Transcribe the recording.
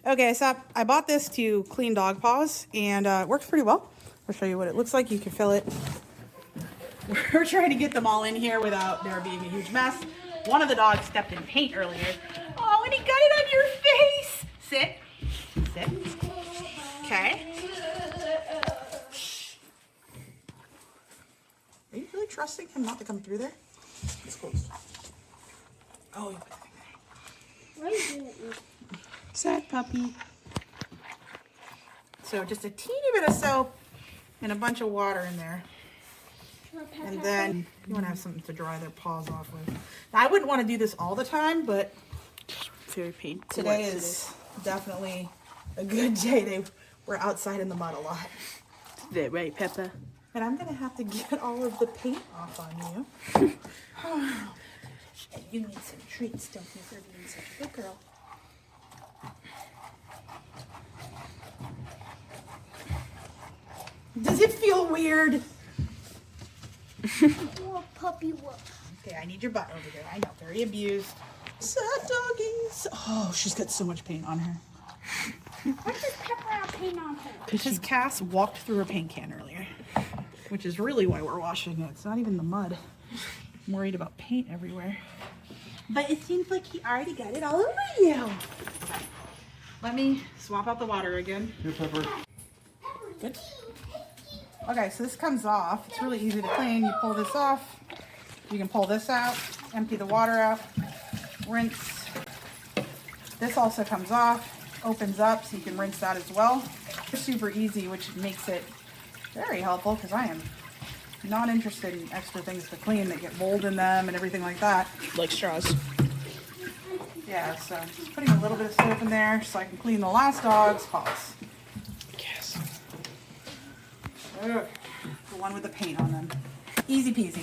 Okay, so I bought this to clean dog paws, and it works pretty well. I'll show you what it looks like. You can fill it. We're trying to get them all in here without there being a huge mess. One of the dogs stepped in paint earlier. Oh, and he got it on your face. Sit. Sit. Okay. Are you really trusting him not to come through there? It's closed. Oh, you put the thing there. What is it? Sad puppy. So just a teeny bit of soap and a bunch of water in there. And then you want to have something to dry their paws off with. Now, I wouldn't want to do this all the time, but Very painful. today is definitely a good day. They were outside in the mud a lot. Is that right, Peppa? And I'm going to have to get all of the paint off on you. And you need some treats, don't you, for being such a good girl. Does it feel weird? Oh, puppy work. Okay, I need your butt over here. I know, very abused. Sad doggies. Oh, she's got so much paint on her. Why does Pepper have paint on her? Because Cass walked through a paint can earlier, which is really why we're washing it. It's not even the mud. I'm worried about paint everywhere. But it seems like he already got it all over you. Let me swap out the water again. Here, Pepper. Good. Okay, so this comes off. It's really easy to clean. You pull this off. You can pull this out, empty the water out, rinse. This also comes off, opens up so you can rinse that as well. It's super easy, which makes it very helpful because I am not interested in extra things to clean that get mold in them and everything like that. Like straws. Yeah, so just putting a little bit of soap in there so I can clean the last dog's paws. Yes. Ugh, the one with the paint on them. Easy peasy.